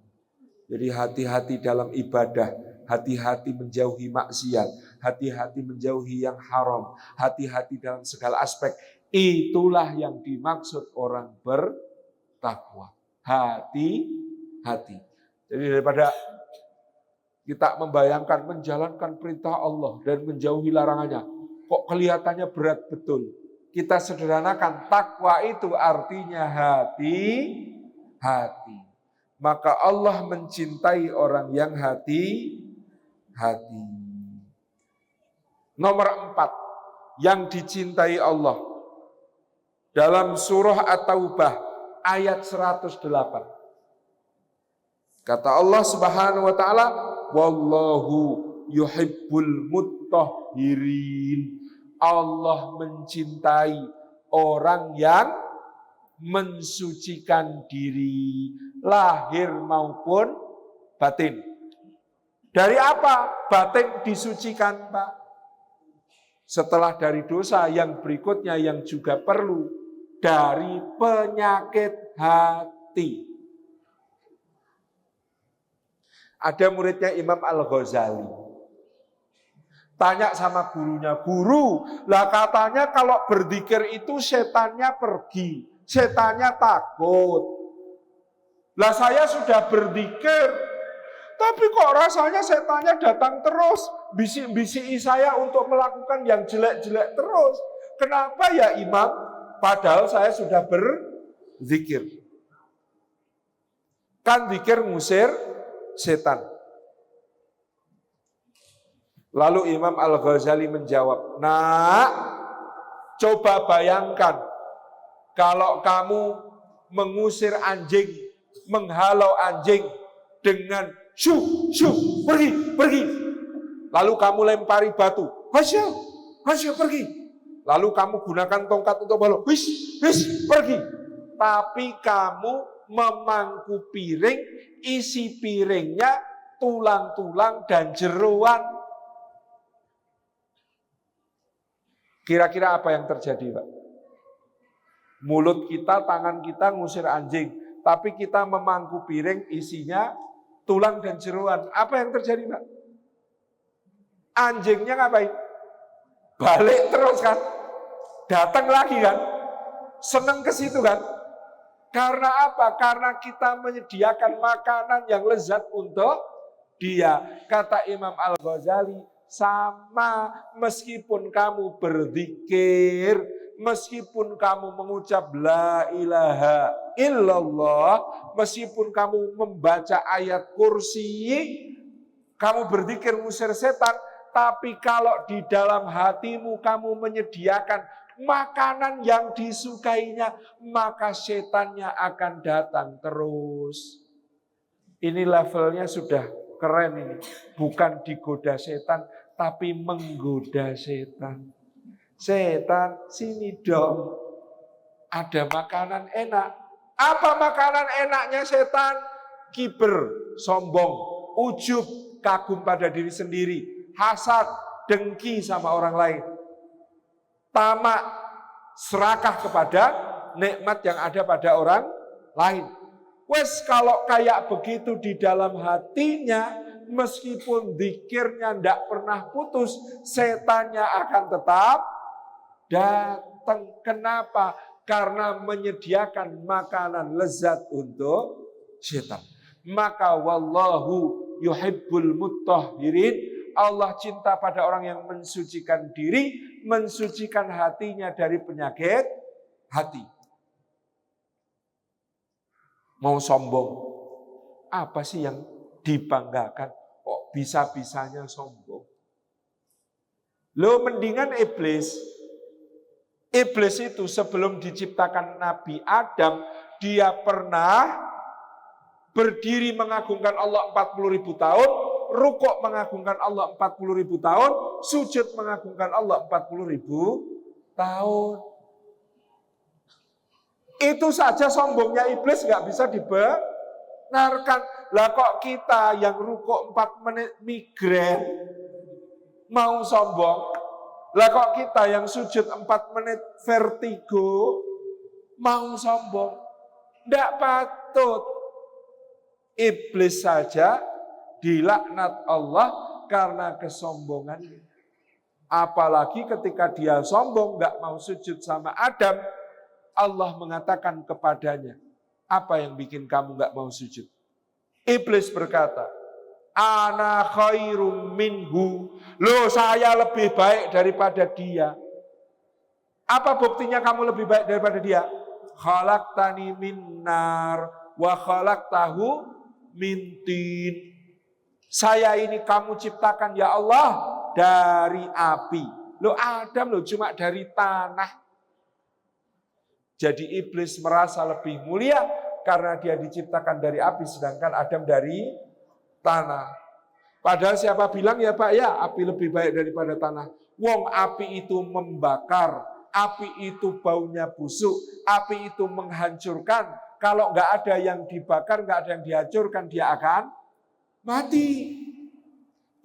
Jadi hati-hati dalam ibadah, hati-hati menjauhi maksiat, hati-hati menjauhi yang haram, hati-hati dalam segala aspek. Itulah yang dimaksud orang bertakwa. Hati-hati. Jadi daripada kita membayangkan menjalankan perintah Allah dan menjauhi larangannya, kok kelihatannya berat betul. Kita sederhanakan, takwa itu artinya hati-hati. Maka Allah mencintai orang yang hati-hati. Nomor 4, yang dicintai Allah. Dalam surah At-Taubah ayat 108. Kata Allah Subhanahu wa taala, wallahu yuhibbul mutahhirin. Allah mencintai orang yang mensucikan diri, lahir maupun batin. Dari apa batin disucikan, Pak? Setelah dari dosa, yang berikutnya yang juga perlu, dari penyakit hati. Ada muridnya Imam Al-Ghazali. Tanya sama gurunya, guru, lah katanya kalau berzikir itu setannya pergi, setannya takut. Lah saya sudah berzikir, tapi kok rasanya setannya datang terus, bisik-bisiki saya untuk melakukan yang jelek-jelek terus. Kenapa ya Imam? Padahal saya sudah berzikir. Kan zikir ngusir setan. Lalu Imam Al-Ghazali menjawab, "Nak, coba bayangkan kalau kamu mengusir anjing, menghalau anjing dengan syuh, pergi. Lalu kamu lempari batu, hasya, pergi. Lalu kamu gunakan tongkat untuk balu, wis, pergi. Tapi kamu memangku piring, isi piringnya tulang-tulang dan jeroan. Kira-kira apa yang terjadi, Pak? Mulut kita, tangan kita ngusir anjing, tapi kita memangku piring isinya tulang dan jeroan. Apa yang terjadi, Pak? Anjingnya ngapain? Balik terus kan? Datang lagi kan? Senang ke situ kan? Karena apa? Karena kita menyediakan makanan yang lezat untuk dia. Kata Imam Al-Ghazali, sama meskipun kamu berzikir, meskipun kamu mengucap la ilaha illallah, meskipun kamu membaca ayat kursi, kamu berzikir ngusir setan, tapi kalau di dalam hatimu kamu menyediakan makanan yang disukainya, maka setannya akan datang terus. Ini levelnya sudah keren ini. Bukan digoda setan, tapi menggoda setan. Setan, sini dong. Ada makanan enak. Apa makanan enaknya setan? Kiber, sombong, ujub, kagum pada diri sendiri, hasad, dengki sama orang lain, tamak, serakah kepada nikmat yang ada pada orang lain. Wes kalau kayak begitu di dalam hatinya, meskipun zikirnya tidak pernah putus, setannya akan tetap datang. Kenapa? Karena menyediakan makanan lezat untuk setan. Maka wallahu yuhibbul mutahhirin. Allah cinta pada orang yang mensucikan diri, mensucikan hatinya dari penyakit hati. Mau sombong, apa sih yang dibanggakan? Kok bisa-bisanya sombong? Lo mendingan iblis. Iblis itu sebelum diciptakan Nabi Adam, dia pernah berdiri mengagungkan Allah 40.000 tahun, rukuk mengagungkan Allah 40.000 tahun, sujud mengagungkan Allah 40.000 tahun. Itu saja sombongnya iblis nggak bisa dibenarkan. Lah kok kita yang rukuk 4 menit migren mau sombong? Lah kok kita yang sujud 4 menit vertigo mau sombong? Nggak patut. Iblis saja dilaknat Allah karena kesombongannya. Apalagi ketika dia sombong nggak mau sujud sama Adam, Allah mengatakan kepadanya, apa yang bikin kamu nggak mau sujud? Iblis berkata, ana khairum minhu. Loh, saya lebih baik daripada dia. Apa buktinya kamu lebih baik daripada dia? Khalaqtani min nar wa khalaqtahu min tin. Saya ini kamu ciptakan ya Allah dari api. Loh, Adam loh cuma dari tanah. Jadi iblis merasa lebih mulia karena dia diciptakan dari api, sedangkan Adam dari tanah. Padahal siapa bilang ya Pak, ya api lebih baik daripada tanah. Wong api itu membakar, api itu baunya busuk, api itu menghancurkan. Kalau nggak ada yang dibakar, nggak ada yang dihancurkan, dia akan mati.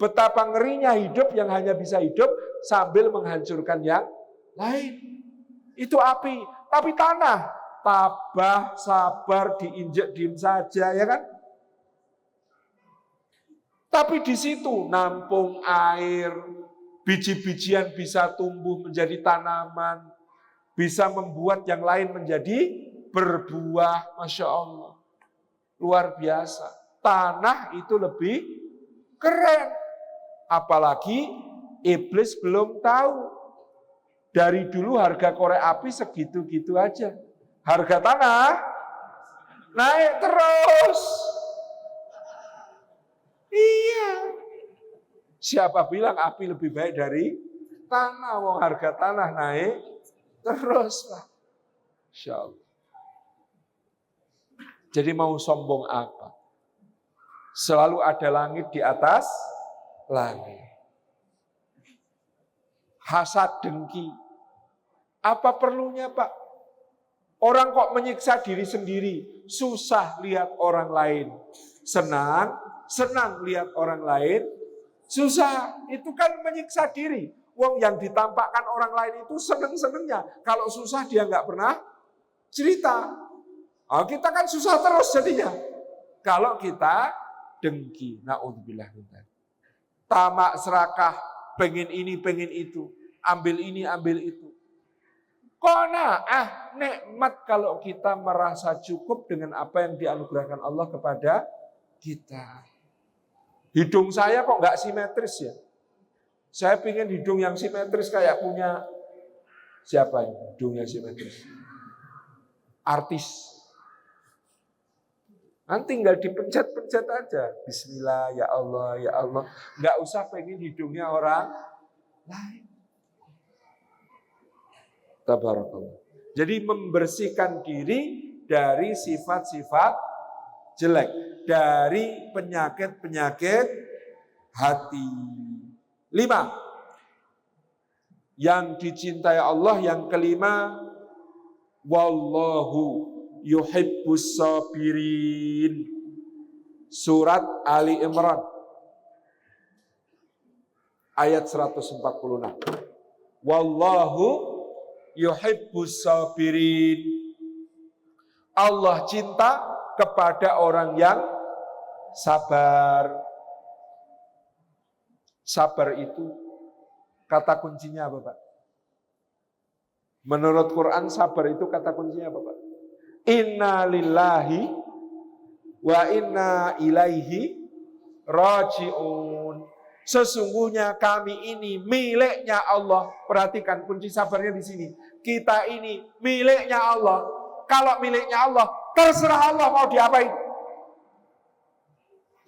Betapa ngerinya hidup yang hanya bisa hidup sambil menghancurkan yang lain. Itu api, tapi tanah tabah, sabar, diinjek, diem saja, ya kan? Tapi di situ nampung air, biji-bijian bisa tumbuh menjadi tanaman, bisa membuat yang lain menjadi berbuah. Masya Allah, luar biasa. Tanah itu lebih keren. Apalagi iblis belum tahu. Dari dulu harga korek api segitu-gitu aja. Harga tanah naik terus. Iya. Siapa bilang api lebih baik dari tanah? Wong harga tanah naik terus lah. Insya Allah. Jadi mau sombong apa? Selalu ada langit di atas langit. Hasad, dengki. Apa perlunya Pak? Orang kok menyiksa diri sendiri. Susah lihat orang lain senang, senang lihat orang lain susah. Itu kan menyiksa diri. Wong yang ditampakkan orang lain itu seneng-senengnya. Kalau susah dia nggak pernah cerita. Oh, kita kan susah terus jadinya. Kalau kita dengki, naudzubillah min dzalik. Tamak, serakah, pengen ini, pengen itu, ambil ini, ambil itu. Qanaah, nikmat kalau kita merasa cukup dengan apa yang dianugerahkan Allah kepada kita. Hidung saya kok nggak simetris ya? Saya pengen hidung yang simetris kayak punya siapa ini? Hidungnya simetris. Artis. Nanti tinggal dipencet-pencet aja. Bismillah, ya Allah, ya Allah. Nggak usah pengen hidungnya orang lain. Tabarakallah. Jadi membersihkan diri dari sifat-sifat jelek. Dari penyakit-penyakit hati. 5. Yang dicintai Allah. Yang kelima, wallahu yuhibbus sabirin. Surat Ali Imran ayat 146. Wallahu yuhibbus sabirin. Allah cinta kepada orang yang sabar. Sabar itu kata kuncinya apa, Pak? Menurut Quran sabar itu kata kuncinya apa, Pak? Inna lillahi wa inna ilaihi raji'un. Sesungguhnya kami ini miliknya Allah. Perhatikan kunci sabarnya di sini. Kita ini miliknya Allah. Kalau miliknya Allah, terserah Allah mau diapain.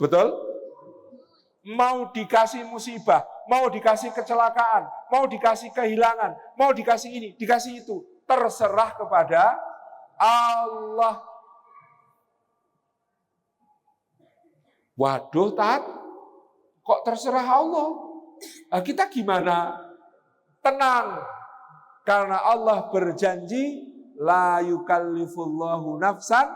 Betul? Mau dikasih musibah, mau dikasih kecelakaan, mau dikasih kehilangan, mau dikasih ini, dikasih itu. Terserah kepada Allah. Waduh, Tat, kok terserah Allah? Nah, kita gimana? Tenang, karena Allah berjanji, la yukallifullahu nafsan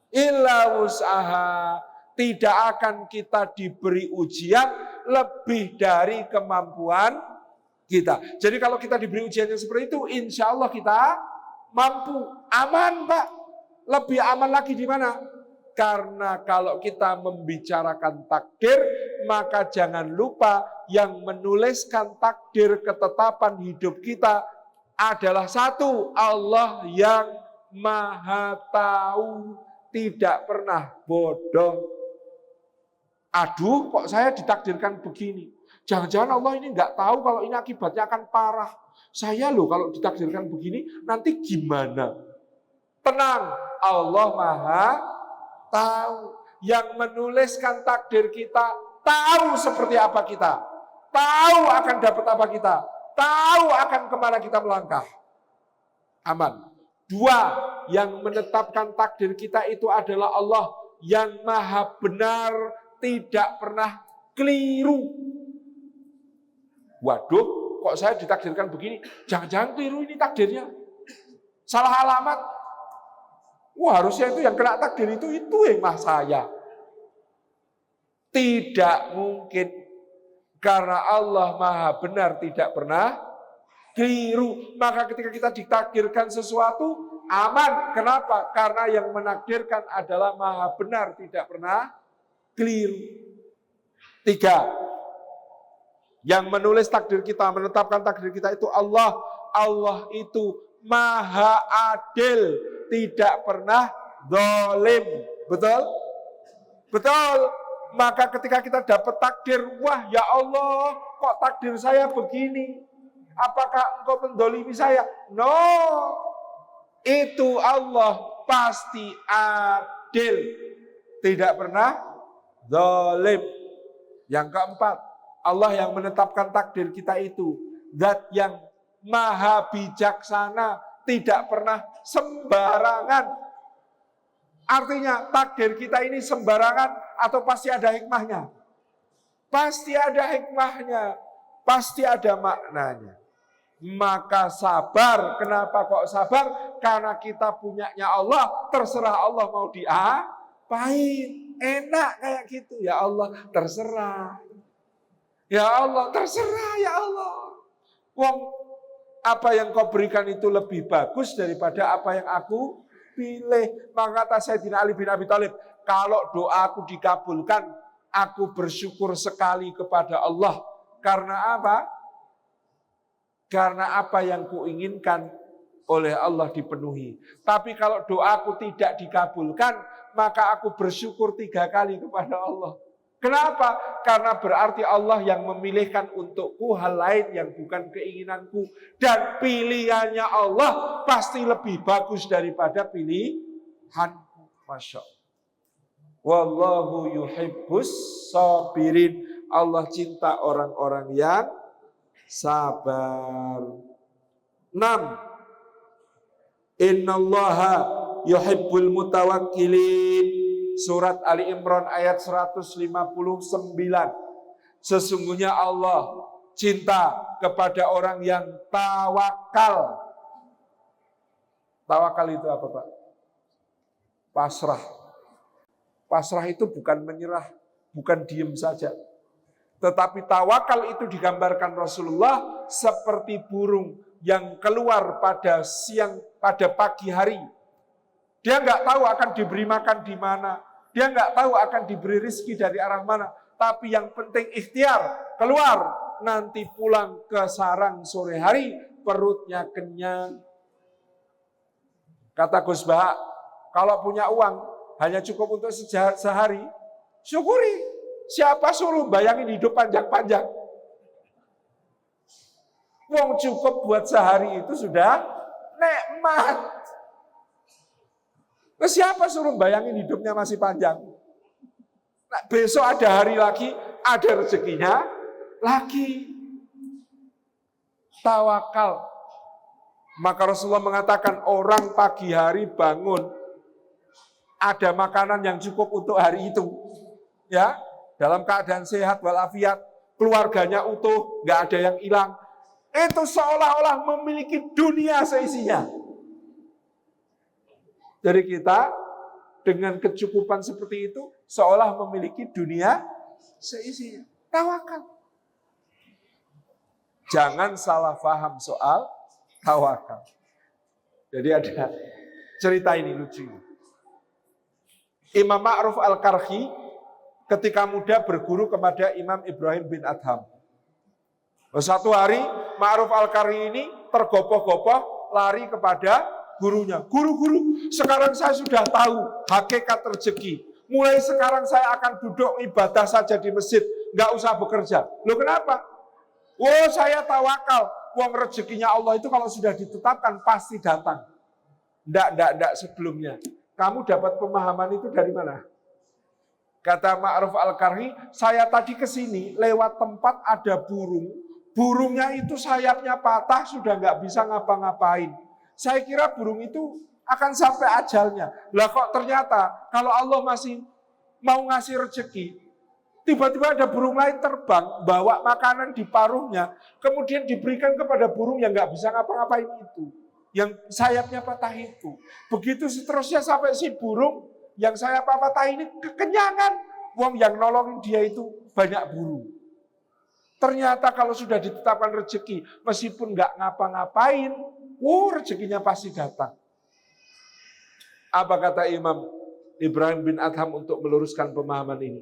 illa wus'aha. Tidak akan kita diberi ujian lebih dari kemampuan kita. Jadi kalau kita diberi ujian yang seperti itu, insya Allah kita mampu. Aman, Pak. Lebih aman lagi di mana? Karena kalau kita membicarakan takdir, maka jangan lupa yang menuliskan takdir ketetapan hidup kita adalah satu, Allah yang Maha Tahu, tidak pernah bodoh. Aduh, kok saya ditakdirkan begini? Jangan-jangan Allah ini nggak tahu kalau ini akibatnya akan parah. Saya loh kalau ditakdirkan begini, nanti gimana? Tenang, Allah Maha Tahu. Yang menuliskan takdir kita, tahu seperti apa kita. Tahu akan dapat apa kita. Tahu akan kemana kita melangkah. Aman. Dua, yang menetapkan takdir kita itu adalah Allah yang maha benar, tidak pernah keliru. Waduh, kok saya ditakdirkan begini? Jangan-jangan keliru ini takdirnya. Salah alamat. Wah, harusnya itu yang kena takdir itu yang mah saya. Tidak mungkin. Karena Allah maha benar, tidak pernah keliru. Maka ketika kita ditakdirkan sesuatu, aman. Kenapa? Karena yang menakdirkan adalah maha benar, tidak pernah keliru. Tiga, yang menulis takdir kita, menetapkan takdir kita itu Allah. Allah itu maha adil, tidak pernah zalim. Betul? Betul. Maka ketika kita dapat takdir, wah ya Allah, kok takdir saya begini? Apakah engkau mendolimi saya? No, itu Allah pasti adil, tidak pernah zalim. Yang keempat, Allah yang menetapkan takdir kita itu zat yang maha bijaksana, tidak pernah sembarangan. Artinya takdir kita ini sembarangan atau pasti ada hikmahnya? Pasti ada hikmahnya, pasti ada maknanya. Maka sabar. Kenapa kok sabar? Karena kita punyanya Allah, terserah Allah mau diapain. Enak kayak gitu. Ya Allah, terserah. Ya Allah, terserah ya Allah. Wong, apa yang kau berikan itu lebih bagus daripada apa yang aku pilih. Maka kata Sayyidina Ali bin Abi Thalib, kalau doaku dikabulkan, aku bersyukur sekali kepada Allah. Karena apa? Karena apa yang kuinginkan oleh Allah dipenuhi. Tapi kalau doaku tidak dikabulkan, maka aku bersyukur 3 kali kepada Allah. Kenapa? Karena berarti Allah yang memilihkan untukku hal lain yang bukan keinginanku. Dan pilihannya Allah pasti lebih bagus daripada pilihanku. Masya Allah. Wallahu yuhibbus sabirin. Allah cinta orang-orang yang sabar. 6. Innallaha yuhibbul mutawakkilin. Surat Ali Imran ayat 159. Sesungguhnya Allah cinta kepada orang yang tawakal. Tawakal itu apa, Pak? Pasrah. Pasrah itu bukan menyerah, bukan diem saja. Tetapi tawakal itu digambarkan Rasulullah seperti burung yang keluar pada pagi hari. Dia nggak tahu akan diberi makan di mana. Dia nggak tahu akan diberi rezeki dari arah mana. Tapi yang penting ikhtiar, keluar. Nanti pulang ke sarang sore hari, perutnya kenyang. Kata Gus Bah, kalau punya uang, hanya cukup untuk sehari, syukuri. Siapa suruh bayangin hidup panjang-panjang? Uang cukup buat sehari itu sudah nikmat. Siapa suruh bayangin hidupnya masih panjang? Nah, besok ada hari lagi, ada rezekinya lagi. Tawakal. Maka Rasulullah mengatakan orang pagi hari bangun, ada makanan yang cukup untuk hari itu. Ya, dalam keadaan sehat walafiat, keluarganya utuh, nggak ada yang hilang. Itu seolah-olah memiliki dunia seisinya. Jadi kita dengan kecukupan seperti itu seolah memiliki dunia seisinya. Tawakal. Jangan salah paham soal tawakal. Jadi ada cerita ini lucu. Imam Ma'ruf Al-Karhi ketika muda berguru kepada Imam Ibrahim bin Adham. Suatu hari Ma'ruf Al-Karhi ini tergopoh-gopoh lari kepada gurunya. Guru-guru, sekarang saya sudah tahu hakikat rezeki. Mulai sekarang saya akan duduk ibadah saja di masjid, nggak usah bekerja. Loh kenapa? Oh, saya tawakal. Uang rezekinya Allah itu kalau sudah ditetapkan pasti datang. Nggak sebelumnya. Kamu dapat pemahaman itu dari mana? Kata Ma'ruf Al-Karhi, saya tadi ke sini lewat tempat ada burung. Burungnya itu sayapnya patah, sudah nggak bisa ngapa-ngapain. Saya kira burung itu akan sampai ajalnya. Lah kok ternyata kalau Allah masih mau ngasih rezeki, tiba-tiba ada burung lain terbang, bawa makanan di paruhnya, kemudian diberikan kepada burung yang nggak bisa ngapa-ngapain itu, yang sayapnya patah itu. Begitu seterusnya sampai si burung yang sayap patah ini kekenyangan. Wong yang nolongin dia itu banyak burung. Ternyata kalau sudah ditetapkan rezeki, meskipun nggak ngapa-ngapain, rezekinya pasti datang. Apa kata Imam Ibrahim bin Adham untuk meluruskan pemahaman ini?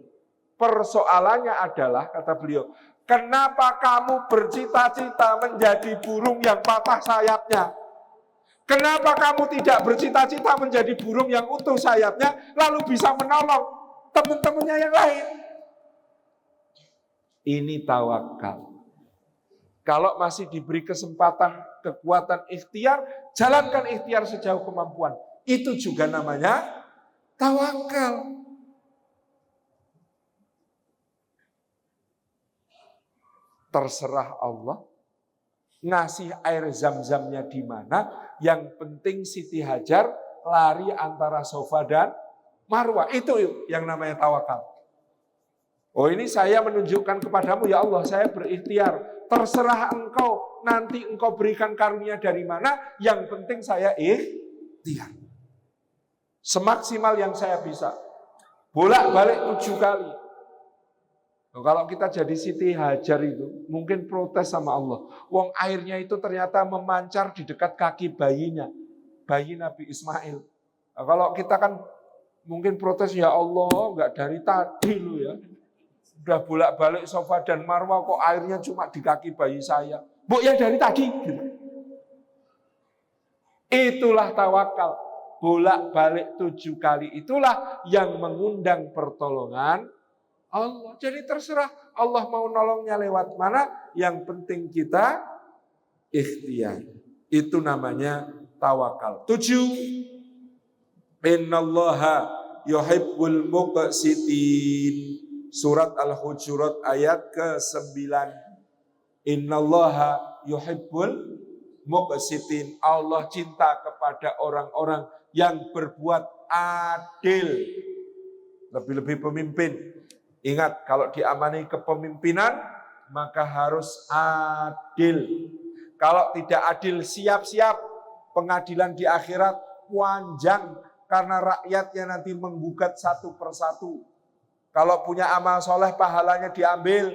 Persoalannya adalah, kata beliau, kenapa kamu bercita-cita menjadi burung yang patah sayapnya? Kenapa kamu tidak bercita-cita menjadi burung yang utuh sayapnya, lalu bisa menolong teman-temannya yang lain? Ini tawakal. Kalau masih diberi kesempatan, kekuatan ikhtiar, jalankan ikhtiar sejauh kemampuan. Itu juga namanya tawakal. Terserah Allah, ngasih air zam-zamnya di mana, yang penting Siti Hajar lari antara Safa dan Marwah. Itu yang namanya tawakal. Oh, ini saya menunjukkan kepadamu, ya Allah, saya berikhtiar. Terserah engkau, nanti engkau berikan karunia dari mana, yang penting saya ikhtiar. Semaksimal yang saya bisa. Bolak-balik 7 kali. Nah, kalau kita jadi Siti Hajar itu, mungkin protes sama Allah. Wong airnya itu ternyata memancar di dekat kaki bayinya. Bayi Nabi Ismail. Nah, kalau kita kan mungkin protes, ya Allah, enggak dari tadi lu ya. Udah bolak-balik Safa dan Marwah, kok airnya cuma di kaki bayi saya. Bu, ya dari tadi. Gitu. Itulah tawakal. Bolak-balik 7 kali. Itulah yang mengundang pertolongan Allah. Jadi terserah Allah mau nolongnya lewat mana. Yang penting kita ikhtiar. Itu namanya tawakal. 7. Innallaha yuhibbul muqsitin. Surat Al-Hujurat ayat ke-9. Innallaha yuhibbul muqsitin. Allah cinta kepada orang-orang yang berbuat adil. Lebih-lebih pemimpin. Ingat, kalau diamani kepemimpinan, maka harus adil. Kalau tidak adil, siap-siap pengadilan di akhirat panjang, karena rakyatnya nanti menggugat satu persatu. Kalau punya amal soleh, pahalanya diambil.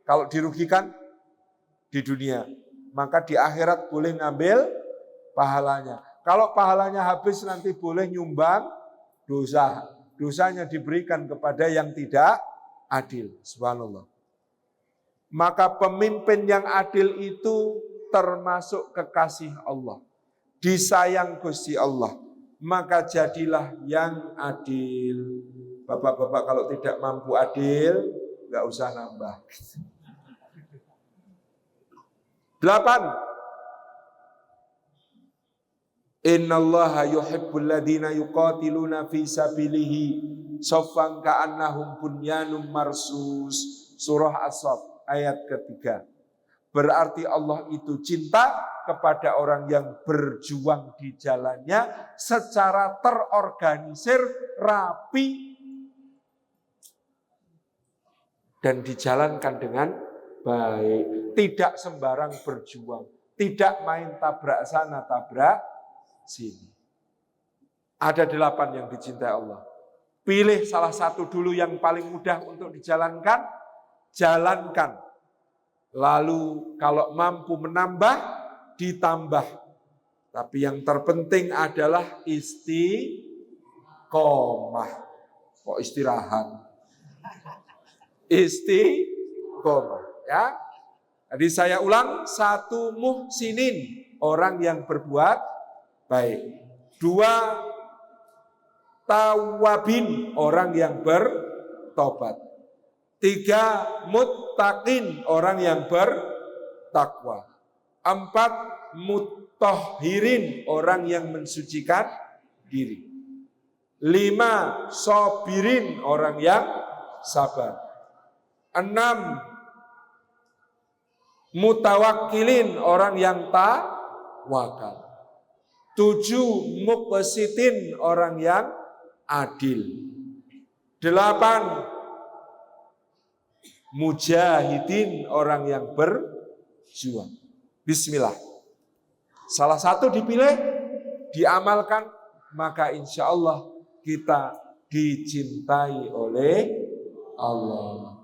Kalau dirugikan di dunia, maka di akhirat boleh ngambil pahalanya. Kalau pahalanya habis, nanti boleh nyumbang dosa. Dosanya diberikan kepada yang tidak adil. Subhanallah. Maka pemimpin yang adil itu termasuk kekasih Allah. Disayang Gusti Allah. Maka jadilah yang adil. Bapak-bapak kalau tidak mampu adil, nggak usah nambah. 8. Innallaha yuhibbul ladzina yuqatiluna fi sabilihi shaffan ka'annahum bunyanun marsus. Surah As-Saff ayat ke-3. Berarti Allah itu cinta kepada orang yang berjuang di jalannya secara terorganisir, rapi, dan dijalankan dengan baik. Tidak sembarang berjuang. Tidak main tabrak sana, tabrak sini. Ada 8 yang dicintai Allah. Pilih salah satu dulu yang paling mudah untuk dijalankan. Jalankan. Lalu kalau mampu menambah, ditambah. Tapi yang terpenting adalah istiqomah. Kok istirahat? Istiqomah, ya. Jadi saya ulang, 1 muhsinin, orang yang berbuat baik. 2 tawabin, orang yang bertobat. 3 muttaqin, orang yang bertakwa. 4 mutahhirin, orang yang mensucikan diri. 5 sabirin, orang yang sabar. 6 mutawakkilin, orang yang tawakal. 7 muqsitin, orang yang adil. 8 mujahidin, orang yang berjuang. Bismillah. Salah satu dipilih, diamalkan, maka insya Allah kita dicintai oleh Allah.